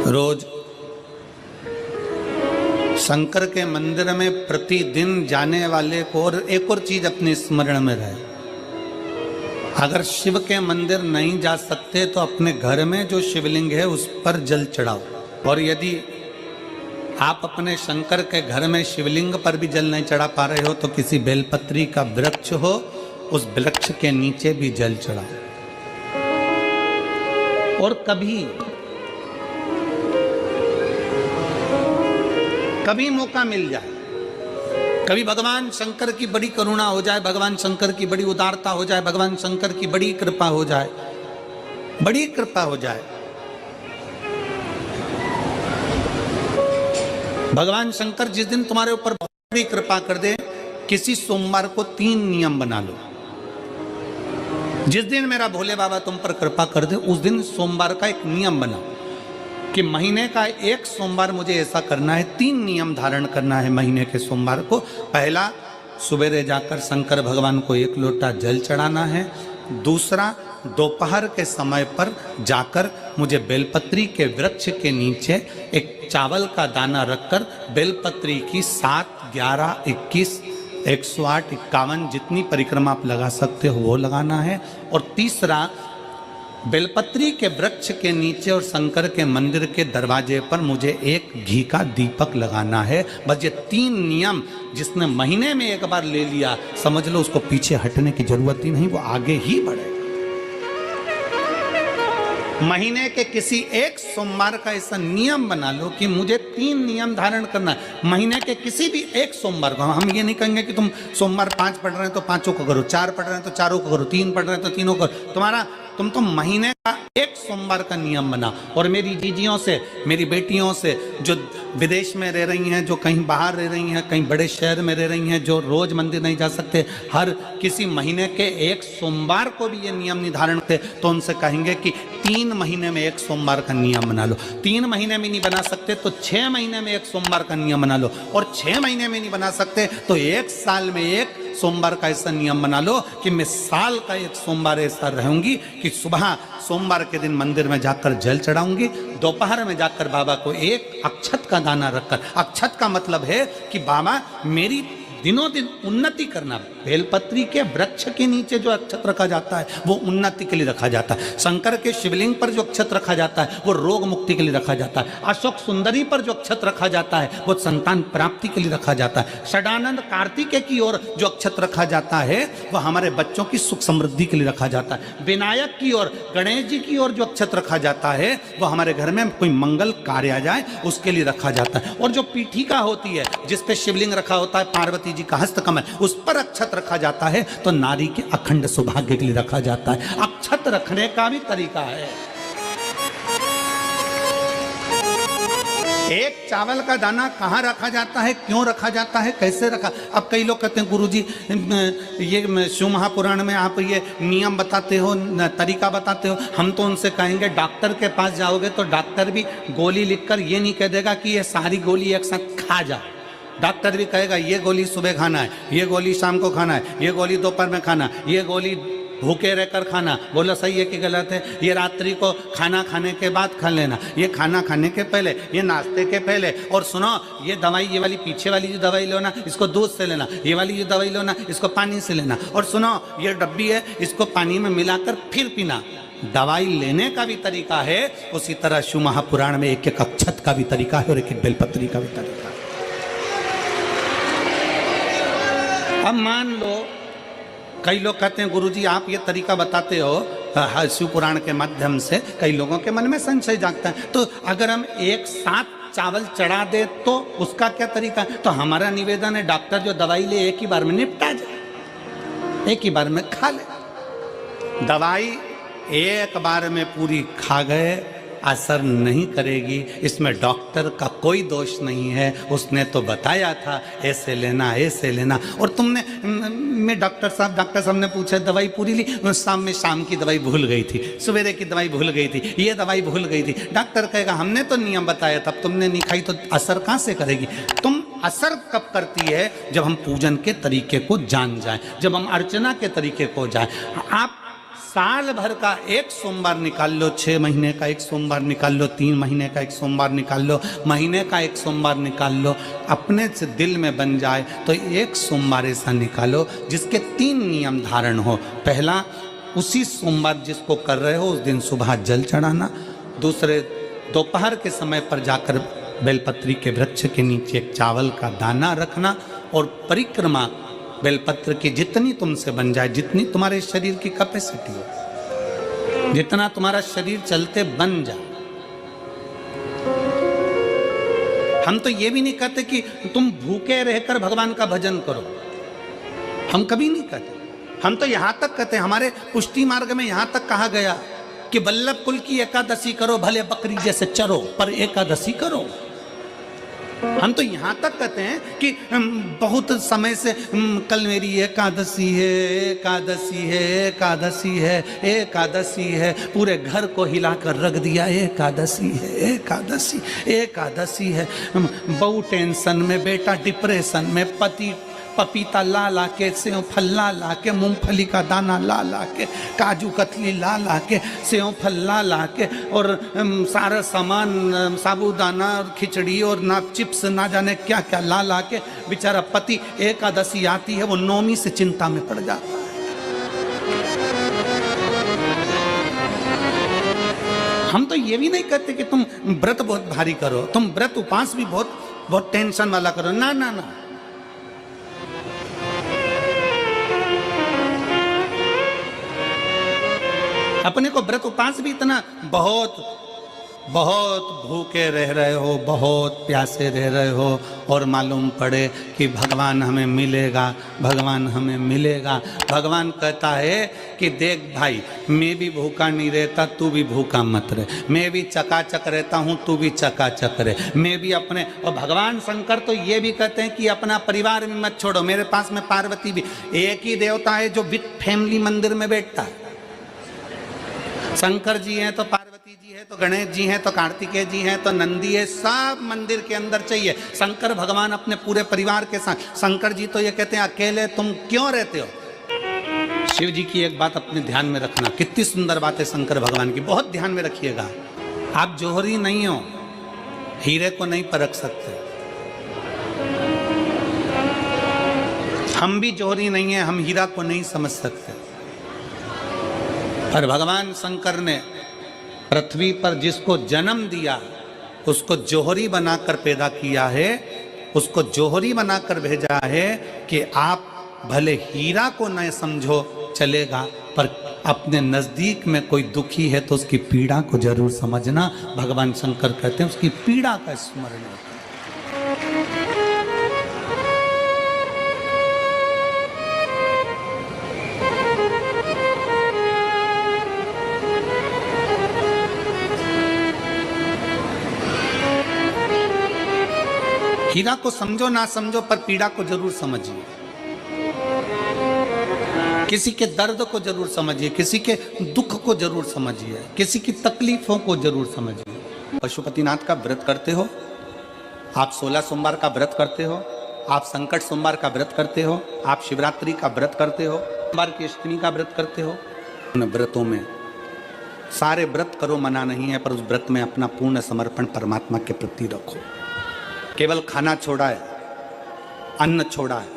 रोज शंकर के मंदिर में प्रतिदिन जाने वाले को और एक और चीज अपने स्मरण में रहे, अगर शिव के मंदिर नहीं जा सकते तो अपने घर में जो शिवलिंग है उस पर जल चढ़ाओ। और यदि आप अपने शंकर के घर में शिवलिंग पर भी जल नहीं चढ़ा पा रहे हो तो किसी बेलपत्री का वृक्ष हो, उस वृक्ष के नीचे भी जल चढ़ाओ। और कभी मौका मिल जाए, कभी भगवान शंकर की बड़ी करुणा हो जाए, भगवान शंकर की बड़ी उदारता हो जाए, भगवान शंकर की बड़ी कृपा हो जाए, बड़ी कृपा हो जाए, भगवान शंकर जिस दिन तुम्हारे ऊपर बड़ी कृपा कर दे, किसी सोमवार को 3 नियम बना लो। जिस दिन मेरा भोले बाबा तुम पर कृपा कर दे उस दिन सोमवार का एक नियम बनाओ कि महीने का एक सोमवार मुझे ऐसा करना है, 3 नियम धारण करना है महीने के सोमवार को। पहला, सुबेरे जाकर शंकर भगवान को 1 लोटा जल चढ़ाना है। दूसरा, दोपहर के समय पर जाकर मुझे बेलपत्री के वृक्ष के नीचे एक चावल का दाना रखकर बेलपत्री की 7, 11, 21, 108, 51 जितनी परिक्रमा आप लगा सकते हो वो लगाना है। और तीसरा, बेलपत्री के वृक्ष के नीचे और शंकर के मंदिर के दरवाजे पर मुझे एक घी का दीपक लगाना है। बस ये 3 नियम जिसने महीने में एक बार ले लिया, समझ लो उसको पीछे हटने की जरूरत ही नहीं, वो आगे ही बढ़ेगा। महीने के किसी एक सोमवार का ऐसा नियम बना लो कि मुझे 3 नियम धारण करना है महीने के किसी भी एक सोमवार को। हम ये नहीं कहेंगे कि तुम सोमवार 5 पढ़ रहे हैं तो 5 को करो, 4 पढ़ रहे हैं तो 4 को करो, 3 पढ़ रहे हैं तो 3 को करो। तुम तो महीने का एक सोमवार का नियम बना। और मेरी जीजियों से, मेरी बेटियों से जो विदेश में रह रही हैं, जो कहीं बाहर रह रही हैं, कहीं बड़े शहर में रह रही हैं, जो रोज मंदिर नहीं जा सकते, हर किसी महीने के एक सोमवार को भी ये नियम निर्धारण थे, तो उनसे कहेंगे कि 3 महीने में एक सोमवार का नियम बना लो। 3 महीने में नहीं बना सकते तो 6 महीने में एक सोमवार का नियम बना लो। और 6 महीने में नहीं बना सकते तो 1 साल में एक सोमवार का ऐसा नियम बना लो कि मैं साल का एक सोमवार ऐसा रहूंगी कि सुबह सोमवार के दिन मंदिर में जाकर जल चढ़ाऊंगी, दोपहर में जाकर बाबा को एक अक्षत का दाना रखकर, अक्षत का मतलब है कि बाबा मेरी दिनों दिन उन्नति करना। बेलपत्री के वृक्ष के नीचे जो अक्षत रखा जाता है वो उन्नति के लिए रखा जाता है। शंकर के शिवलिंग पर जो अक्षत रखा जाता है वो रोग मुक्ति के लिए रखा जाता है। अशोक सुंदरी पर जो अक्षत रखा जाता है वो संतान प्राप्ति के लिए रखा जाता है। षडानंद कार्तिकेय की ओर जो अक्षत रखा जाता है वह हमारे बच्चों की सुख समृद्धि के लिए रखा जाता है। विनायक की ओर, गणेश जी की ओर जो अक्षत रखा जाता है वो हमारे घर में कोई मंगल कार्य आ जाए उसके लिए रखा जाता है। और जो पीठिका होती है जिसपे शिवलिंग रखा होता है, पार्वती जी का हस्तकमल, उस पर अक्षत रखा जाता है तो नारी के अखंड सौभाग्य के लिए रखा जाता है। अक्षत रखने का भी तरीका है। एक चावल का दाना कहाँ रखा जाता है, क्यों रखा जाता है, कैसे रखा। अब कई लोग कहते हैं गुरुजी ये शिव महापुराण में आप ये नियम बताते हो, तरीका बताते हो। हम तो उनसे कहेंगे डॉक्टर के पास जाओगे तो डॉक्टर भी गोली लिखकर ये नहीं कह देगा कि ये सारी गोली एक साथ खा जा। डॉक्टर भी कहेगा ये गोली सुबह खाना है, ये गोली शाम को खाना है, ये गोली दोपहर में खाना, ये गोली भूखे रहकर खाना। बोलो सही है कि गलत है? ये रात्रि को खाना खाने के बाद खा लेना, ये खाना खाने के पहले, ये नाश्ते के पहले। और सुनो, ये दवाई, ये वाली पीछे वाली जो दवाई लो ना इसको दूध से लेना, ये वाली जो दवाई लो ना इसको पानी से लेना। और सुनो, ये डब्बी है इसको पानी में मिलाकर फिर पीना। दवाई लेने का भी तरीका है, उसी तरह शिव महापुराण में एक एक अक्षत का भी तरीका है और एक एक बेलपत्री का भी तरीका है। अब मान लो कई लोग कहते हैं गुरुजी आप ये तरीका बताते हो शिव पुराण के माध्यम से, कई लोगों के मन में संशय जागता है, तो अगर हम एक साथ चावल चढ़ा दे तो उसका क्या तरीका है? तो हमारा निवेदन है डॉक्टर जो दवाई ले एक ही बार में निपटा जाए, एक ही बार में खा ले। दवाई एक बार में पूरी खा गए असर नहीं करेगी, इसमें डॉक्टर का कोई दोष नहीं है। उसने तो बताया था ऐसे लेना, ऐसे लेना। और तुमने, मैं डॉक्टर साहब ने पूछा दवाई पूरी ली, शाम की दवाई भूल गई थी, सवेरे की दवाई भूल गई थी, ये दवाई भूल गई थी। डॉक्टर कहेगा हमने तो नियम बताया था, तुमने नहीं खाई तो असर कहाँ से करेगी? तुम असर कब करती है? जब हम पूजन के तरीके को जान जाएं, जब हम अर्चना के तरीके को जाएं। आप साल भर का एक सोमवार निकाल लो, 6 महीने का एक सोमवार निकाल लो, 3 महीने का एक सोमवार निकाल लो, महीने का एक सोमवार निकाल लो, अपने से दिल में बन जाए तो एक सोमवार ऐसा निकालो जिसके 3 नियम धारण हो। पहला, उसी सोमवार जिसको कर रहे हो उस दिन सुबह जल चढ़ाना। दूसरे, दोपहर के समय पर जाकर बेलपत्री के वृक्ष के नीचे एक चावल का दाना रखना और परिक्रमा बेलपत्र की जितनी तुमसे बन जाए, जितनी तुम्हारे शरीर की कैपेसिटी हो, जितना तुम्हारा शरीर चलते बन जाए। हम तो ये भी नहीं कहते कि तुम भूखे रहकर भगवान का भजन करो, हम कभी नहीं कहते। हम तो यहां तक कहते हैं, हमारे पुष्टि मार्ग में यहां तक कहा गया कि वल्लभ कुल की एकादशी करो, भले बकरी जैसे चरो पर एकादशी करो। हम तो यहाँ तक कहते हैं कि बहुत समय से कल मेरी एकादशी है, एकादशी है, एकादशी है, एकादशी है, पूरे घर को हिलाकर रख दिया, एकादशी है, एकादशी, एकादशी है। बहू टेंशन में, बेटा डिप्रेशन में, पति पपीता ला ला के, सेव फल ला ला के, मूंगफली का दाना ला ला के, काजू कतली ला ला के, सेव फल ला ला के, और सारा सामान, साबूदाना और खिचड़ी और ना चिप्स ना जाने क्या क्या ला ला के, बेचारा पति एकादशी आती है वो नौमी से चिंता में पड़ जाता है। हम तो ये भी नहीं कहते कि तुम व्रत बहुत भारी करो, तुम व्रत उपास भी बहुत टेंशन वाला करो, ना ना ना। अपने को व्रत उपास भी इतना बहुत भूखे रह रहे हो, बहुत प्यासे रह रहे हो, और मालूम पड़े कि भगवान हमें मिलेगा, भगवान हमें मिलेगा। भगवान कहता है कि देख भाई, मैं भी भूखा नहीं रहता, तू भी भूखा मत रहे, मैं भी चकाचक रहता हूँ, तू भी चकाचक रहे, मैं भी अपने। और भगवान शंकर तो ये भी कहते हैं कि अपना परिवार भी मत छोड़ो। मेरे पास में पार्वती भी, एक ही देवता है जो विद फैमिली मंदिर में बैठता है। शंकर जी हैं तो पार्वती जी है, तो गणेश जी हैं, तो कार्तिकेय जी हैं, तो नंदी है, सब मंदिर के अंदर चाहिए। शंकर भगवान अपने पूरे परिवार के साथ। शंकर जी तो ये कहते हैं अकेले तुम क्यों रहते हो। शिव जी की एक बात अपने ध्यान में रखना, कितनी सुंदर बात है शंकर भगवान की, बहुत ध्यान में रखिएगा। आप जौहरी नहीं हो, हीरे को नहीं परख सकते। हम भी जौहरी नहीं है, हम हीरा को नहीं समझ सकते। पर भगवान शंकर ने पृथ्वी पर जिसको जन्म दिया उसको जौहरी बनाकर पैदा किया है, उसको जौहरी बनाकर भेजा है कि आप भले हीरा को न समझो चलेगा, पर अपने नजदीक में कोई दुखी है तो उसकी पीड़ा को जरूर समझना। भगवान शंकर कहते हैं उसकी पीड़ा का स्मरण होता है। हीरा को समझो ना समझो, पर पीड़ा को जरूर समझिए। किसी के दर्द को जरूर समझिए, किसी के दुख को जरूर समझिए, किसी की तकलीफों को जरूर समझिए। पशुपतिनाथ का व्रत करते हो आप, 16 सोमवार का व्रत करते हो आप, संकट सोमवार का व्रत करते हो आप, शिवरात्रि का व्रत करते हो, सोमवार की अष्टमी का व्रत करते हो। उन व्रतों में सारे व्रत करो, मना नहीं है, पर उस व्रत में अपना पूर्ण समर्पण परमात्मा के प्रति रखो। केवल खाना छोड़ा है, अन्न छोड़ा है,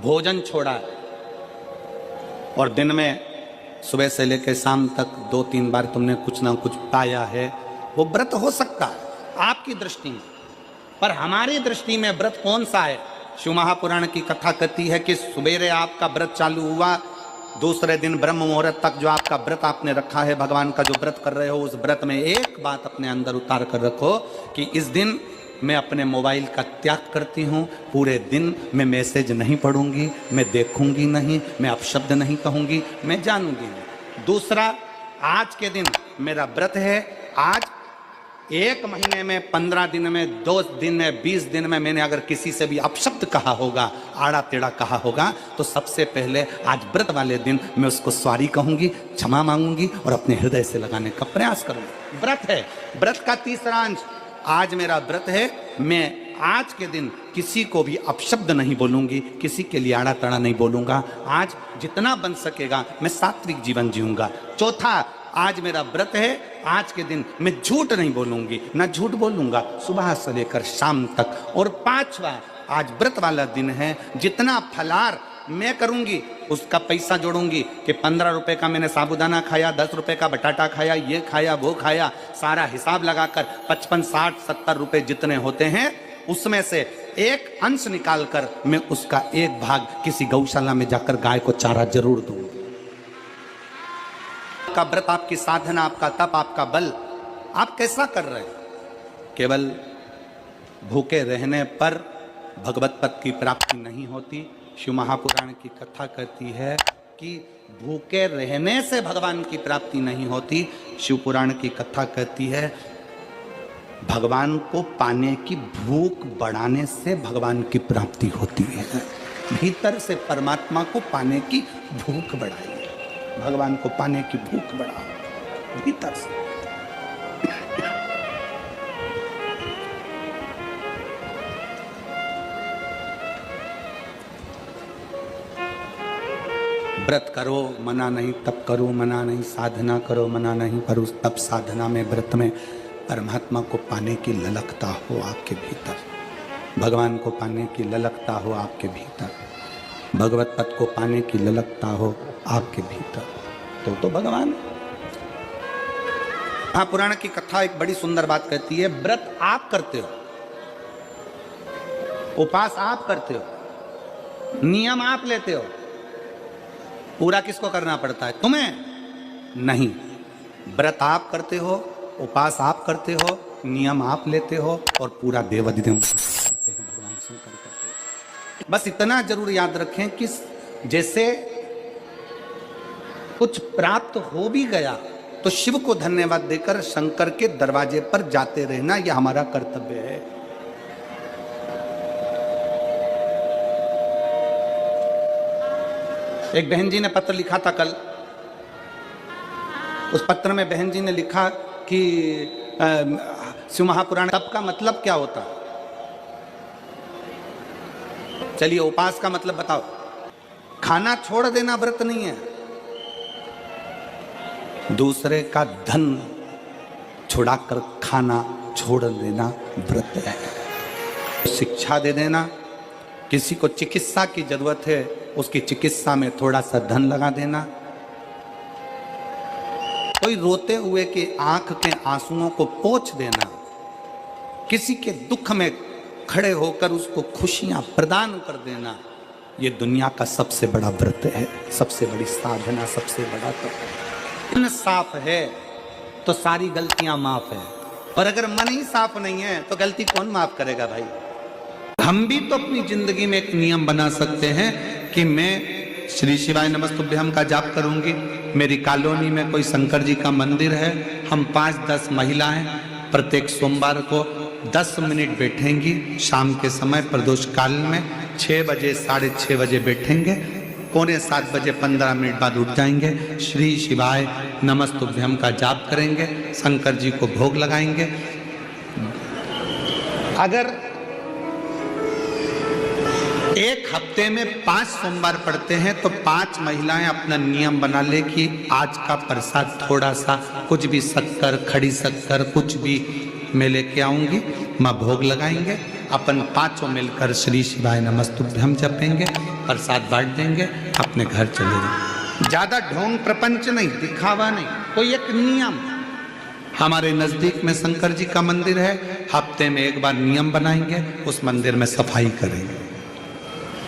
भोजन छोड़ा है, और दिन में सुबह से लेकर शाम तक 2-3 बार तुमने कुछ ना कुछ पाया है, वो व्रत हो सकता है आपकी दृष्टि में, पर हमारी दृष्टि में व्रत कौन सा है। शिव महापुराण की कथा कहती है कि सुबेरे आपका व्रत चालू हुआ, दूसरे दिन ब्रह्म मुहूर्त तक जो आपका व्रत आपने रखा है, भगवान का जो व्रत कर रहे हो, उस व्रत में एक बात अपने अंदर उतार कर रखो कि इस दिन मैं अपने मोबाइल का त्याग करती हूँ, पूरे दिन मैं मैसेज नहीं पढ़ूंगी, मैं देखूंगी नहीं, मैं अपशब्द नहीं कहूंगी, मैं जानूंगी नहीं। दूसरा, आज के दिन मेरा व्रत है, आज 1 महीने में, 15 दिन में, 2 दिन में, 20 दिन में मैंने अगर किसी से भी अपशब्द कहा होगा, आड़ा टेढ़ा कहा होगा, तो सबसे पहले आज व्रत वाले दिन मैं उसको सॉरी कहूंगी, क्षमा मांगूंगी और अपने हृदय से लगाने का प्रयास करूंगी। व्रत है, व्रत का तीसरा अंश, आज मेरा व्रत है, मैं आज के दिन किसी को भी अपशब्द नहीं बोलूंगी, किसी के लिए आड़ा तड़ा नहीं बोलूंगा। आज जितना बन सकेगा मैं सात्विक जीवन जीऊंगा। चौथा, आज मेरा व्रत है, आज के दिन मैं झूठ नहीं बोलूंगी, ना झूठ बोलूंगा सुबह से लेकर शाम तक। और पांचवा, आज व्रत वाला दिन है, जितना फलार मैं करूंगी उसका पैसा जोड़ूंगी कि 15 रुपए का मैंने साबुदाना खाया, 10 रुपए का बटाटा खाया, ये खाया वो खाया, सारा हिसाब लगाकर 55, 60, 70 रुपए जितने होते हैं उसमें से एक अंश निकालकर मैं उसका एक भाग किसी गौशाला में जाकर गाय को चारा जरूर दूंगी। आपका व्रत, आपकी साधना, आपका तप, आपका बल, आप कैसा कर रहे हैं? केवल भूखे रहने पर भगवत पद की प्राप्ति नहीं होती। शिव महापुराण की कथा कहती है कि भूखे रहने से भगवान की प्राप्ति नहीं होती। शिव पुराण की कथा कहती है भगवान को पाने की भूख बढ़ाने से भगवान की प्राप्ति होती है। भीतर से परमात्मा को पाने की भूख बढ़ाइए, भगवान को पाने की भूख बढ़ाओ भीतर से। व्रत करो मना नहीं, तप करो मना नहीं, साधना करो मना नहीं, पर उस तप साधना में, व्रत में परमात्मा को पाने की ललकता हो आपके भीतर, भगवान को पाने की ललकता हो आपके भीतर, भगवत पद को पाने की ललकता हो आपके भीतर, तो भगवान। हाँ, पुराण की कथा एक बड़ी सुंदर बात कहती है, व्रत आप करते हो, उपास आप करते हो, नियम आप लेते हो, पूरा किसको करना पड़ता है? तुम्हें नहीं। व्रत आप करते हो, उपास आप करते हो, नियम आप लेते हो और पूरा देवाधिदेव करते हैं, भगवान शंकर करते हैं। बस इतना जरूर याद रखें कि जैसे कुछ प्राप्त हो भी गया तो शिव को धन्यवाद देकर शंकर के दरवाजे पर जाते रहना, यह हमारा कर्तव्य है। एक बहन जी ने पत्र लिखा था कल। उस पत्र में बहन जी ने लिखा कि शिव महापुराण तप का मतलब क्या होता? चलिए, उपास का मतलब बताओ। खाना छोड़ देना व्रत नहीं है, दूसरे का धन छुड़ाकर खाना छोड़ देना व्रत है। शिक्षा दे देना, किसी को चिकित्सा की जरूरत है उसकी चिकित्सा में थोड़ा सा धन लगा देना, कोई रोते हुए के आंख के आंसुओं को पोंछ देना, किसी के दुख में खड़े होकर उसको खुशियां प्रदान कर देना, ये दुनिया का सबसे बड़ा व्रत है, सबसे बड़ी साधना, सबसे बड़ा तप। मन साफ है तो सारी गलतियां माफ है, और अगर मन ही साफ नहीं है तो गलती कौन माफ करेगा भाई? हम भी तो अपनी जिंदगी में एक नियम बना सकते हैं कि मैं श्री शिवाय नमस्तुभ्यम का जाप करूंगी। मेरी कॉलोनी में कोई शंकर जी का मंदिर है, हम 5-10 महिलाएं प्रत्येक सोमवार को 10 मिनट बैठेंगी। शाम के समय प्रदोष काल में 6 बजे 6:30 बजे बैठेंगे, 6:45 बजे 15 मिनट बाद उठ जाएंगे, श्री शिवाय नमस्तुभ्यम का जाप करेंगे, शंकर जी को भोग लगाएंगे। अगर एक हफ्ते में 5 सोमवार पड़ते हैं तो 5 महिलाएं अपना नियम बना ले कि आज का प्रसाद थोड़ा सा, कुछ भी शक्कर, खड़ी शक्कर, कुछ भी मैं लेके आऊंगी, माँ भोग लगाएंगे, अपन 5 मिलकर श्री शिवाय नमस्तुभ्यम जपेंगे, प्रसाद बांट देंगे, अपने घर चले जाएंगे। ज्यादा ढोंग प्रपंच नहीं, दिखावा नहीं, कोई एक नियम। हमारे नजदीक में शंकर जी का मंदिर है, हफ्ते में एक बार नियम बनाएंगे, उस मंदिर में सफाई करेंगे।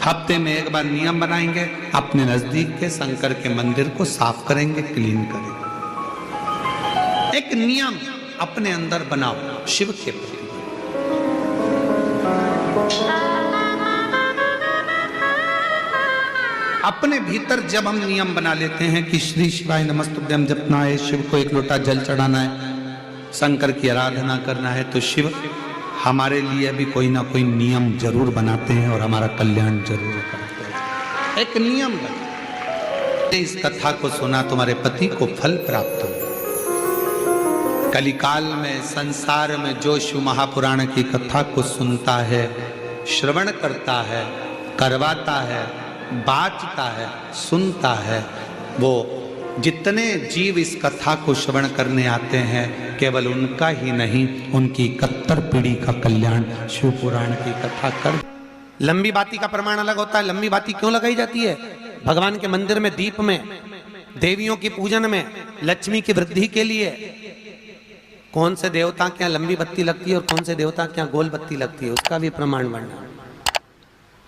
हफ्ते में एक बार नियम बनाएंगे, अपने नजदीक के शंकर के मंदिर को साफ करेंगे, क्लीन करेंगे। एक नियम अपने अंदर बनाओ शिव के प्रति। अपने भीतर जब हम नियम बना लेते हैं कि श्री शिवाय नमस्तुभ्यम जपना है, शिव को 1 लोटा जल चढ़ाना है, शंकर की आराधना करना है, तो शिव हमारे लिए भी कोई ना कोई नियम जरूर बनाते हैं और हमारा कल्याण जरूर करते हैं। एक नियम बना, इस कथा को सुना, तुम्हारे पति को फल प्राप्त हो। कलिकाल में संसार में जो शिव महापुराण की कथा को सुनता है, श्रवण करता है, करवाता है, बाँचता है, सुनता है, वो जितने जीव इस कथा को श्रवण करने आते हैं, केवल उनका ही नहीं, उनकी 71 पीढ़ी का कल्याण शिव पुराण की कथा कर। लंबी बाती का प्रमाण अलग होता है। लंबी बाती क्यों लगाई जाती है? भगवान के मंदिर में दीप में, देवियों की पूजन में, लक्ष्मी की वृद्धि के लिए। कौन से देवता के यहाँ लंबी बत्ती लगती है और कौन से देवता के यहाँ गोल बत्ती लगती है, उसका भी प्रमाण वर्णन।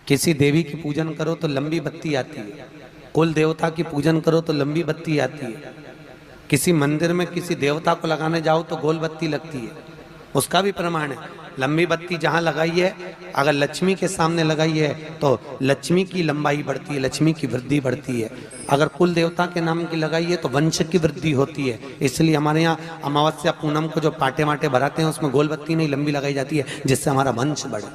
किसी देवी की पूजन करो तो लंबी बत्ती आती है, कुल देवता की पूजन करो तो लंबी बत्ती आती है। किसी मंदिर में किसी देवता को लगाने जाओ तो गोल बत्ती लगती है, उसका भी प्रमाण है। लंबी बत्ती जहाँ लगाई है, अगर लक्ष्मी के सामने लगाई है तो लक्ष्मी की लंबाई बढ़ती है, लक्ष्मी की वृद्धि बढ़ती है। अगर कुल देवता के नाम की लगाई है तो वंश की वृद्धि होती है। इसलिए हमारे यहाँ अमावस्या पूनम को जो पाटे वाटे भराते हैं उसमें गोल बत्ती नहीं लंबी लगाई जाती है, जिससे हमारा वंश बढ़े।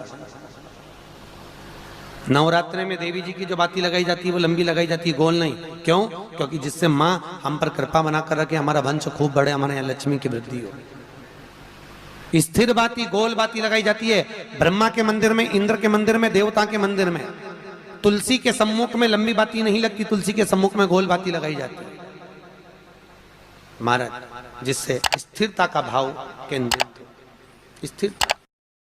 नवरात्रि में देवी जी की जो बाती लगाई जाती है वो लंबी लगाई जाती है, गोल नहीं। क्यों? क्योंकि जिससे माँ हम पर कृपा बना कर रखे, हमारा वंश खूब बढ़े, हमारे यहाँ लक्ष्मी की वृद्धि हो। स्थिर बाती, गोल बाती लगाई जाती है ब्रह्मा के मंदिर में, इंद्र के मंदिर में, देवता के मंदिर में। तुलसी के सम्मुख में लंबी बाती नहीं लगती, तुलसी के सम्मुख में गोल बाती लगाई जाती है महाराज, जिससे स्थिरता का भाव केंद्रित हो। स्थिर